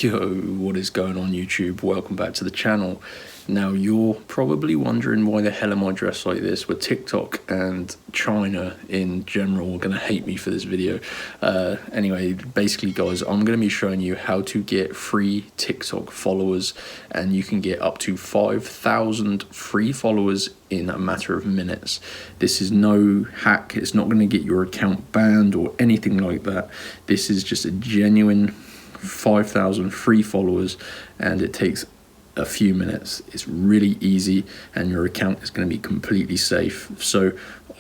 Yo, what is going on YouTube? Welcome back to the channel. Now you're probably wondering why the hell am I dressed like this, where TikTok and China in general are going to hate me for this video. Anyway, basically guys, I'm going to be showing you how to get free TikTok followers, and you can get up to 5,000 free followers in a matter of minutes. This is no hack. It's not going to get your account banned or anything like that. This is just a genuine 5,000 free followers, and it takes a few minutes. It's really easy and your account is going to be completely safe. So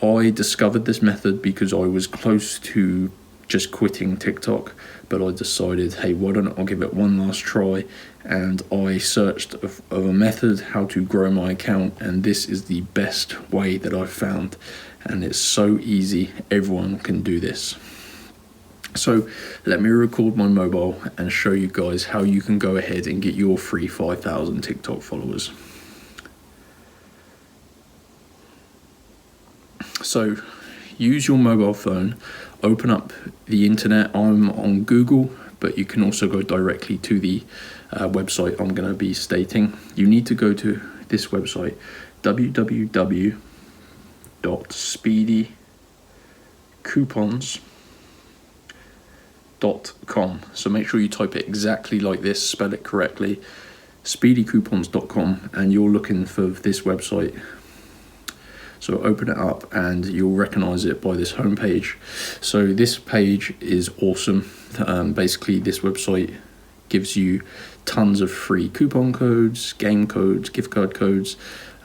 I discovered this method because I was close to just quitting TikTok, but I decided, hey, why don't I give it one last try? And I searched of a method how to grow my account, and this is the best way that I've found, and it's so easy. Everyone can do this. So let me record my mobile and show you guys how you can go ahead and get your free 5,000 TikTok followers. So use your mobile phone, open up the internet. I'm on Google, but you can also go directly to the website I'm going to be stating. You need to go to this website, www.speedycoupons.com. So make sure you type it exactly like this, spell it correctly, speedycoupons.com, and you're looking for this website. So open it up and you'll recognize it by this homepage. So this page is awesome. Basically this website gives you tons of free coupon codes, game codes, gift card codes,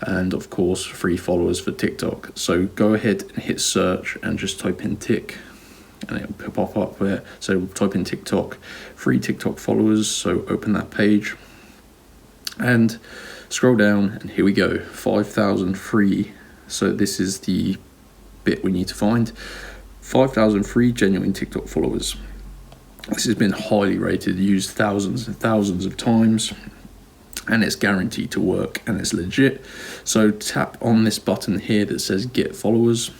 and of course free followers for TikTok. So go ahead and hit search and just type in tick, and it'll pop up there. So type in TikTok, free TikTok followers. So open that page and scroll down, and here we go, 5,000 free. So this is the bit we need to find. 5,000 free genuine TikTok followers. This has been highly rated, used thousands and thousands of times, and it's guaranteed to work, and it's legit. So tap on this button here that says get followers,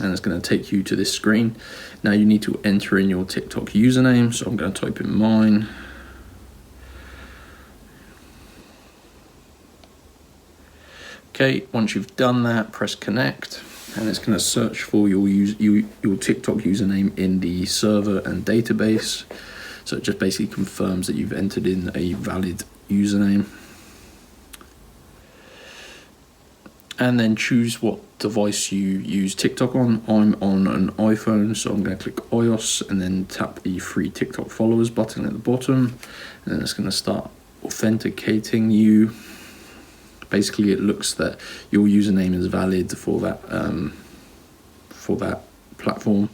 and it's going to take you to this screen. Now you need to enter in your TikTok username, so I'm going to type in mine. Okay, once you've done that, press connect, and it's going to search for your TikTok username in the server and database. So it just basically confirms that you've entered in a valid username. And then choose what device you use TikTok on. I'm on an iPhone, so I'm going to click iOS and then tap the free TikTok followers button at the bottom, and then it's going to start authenticating you. Basically it looks that your username is valid for that platform.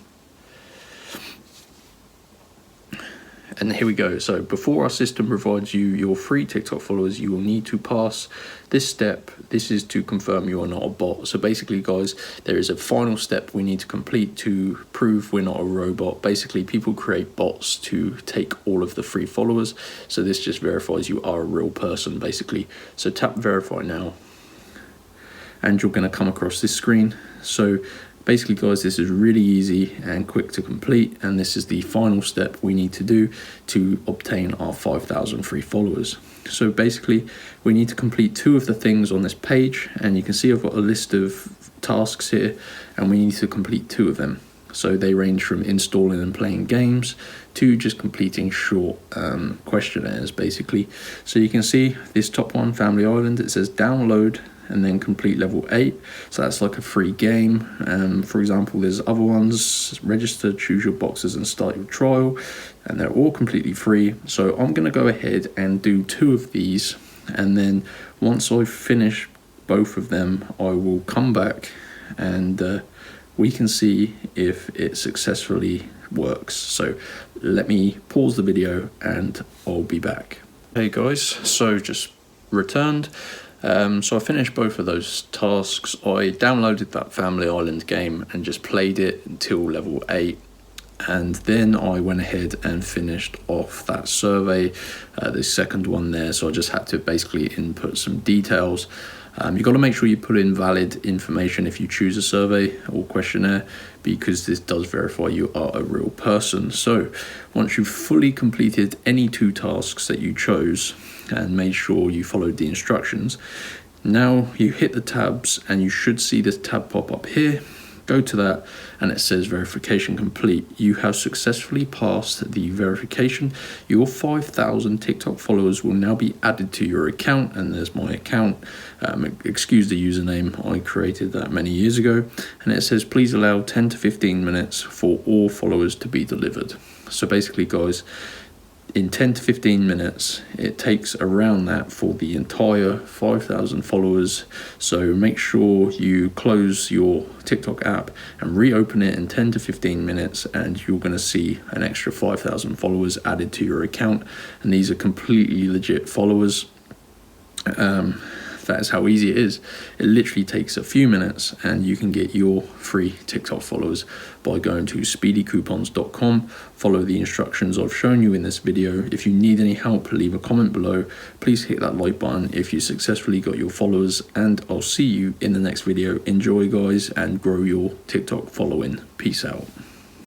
And here we go. So before our system provides you your free TikTok followers, you will need to pass this step. This is to confirm you are not a bot. So basically guys, there is a final step we need to complete to prove we're not a robot. Basically people create bots to take all of the free followers. So this just verifies you are a real person basically. So tap verify now, and you're going to come across this screen. So basically guys, this is really easy and quick to complete, and this is the final step we need to do to obtain our 5,000 free followers. So basically we need to complete 2 of the things on this page, and you can see I've got a list of tasks here, and we need to complete 2 of them. So they range from installing and playing games to just completing short questionnaires basically. So you can see this top one, Family Island, it says download and then complete level 8. So that's like a free game. For example, there's other ones, register, choose your boxes and start your trial, and they're all completely free. So I'm gonna go ahead and do 2 of these, and then once I finish both of them, I will come back and we can see if it successfully works. So let me pause the video and I'll be back. Hey guys, so just returned. So I finished both of those tasks. I downloaded that Family Island game and just played it until level 8, and then I went ahead and finished off that survey, the second one there. So I just had to basically input some details, You've got to make sure you put in valid information if you choose a survey or questionnaire, because this does verify you are a real person. So once you've fully completed any 2 tasks that you chose and made sure you followed the instructions, now you hit the tabs and you should see this tab pop up here. Go to that and it says verification complete. You have successfully passed the verification. Your 5,000 TikTok followers will now be added to your account, and there's my account. Excuse the username, I created that many years ago. And it says please allow 10 to 15 minutes for all followers to be delivered. So basically guys, in 10 to 15 minutes, it takes around that for the entire 5,000 followers. So make sure you close your TikTok app and reopen it in 10 to 15 minutes, and you're going to see an extra 5,000 followers added to your account. And these are completely legit followers. That is how easy it is. It literally takes a few minutes and you can get your free TikTok followers by going to speedycoupons.com. Follow the instructions I've shown you in this video. If you need any help, leave a comment below. Please hit that like button if you successfully got your followers, and I'll see you in the next video. Enjoy guys, and grow your TikTok following. Peace out.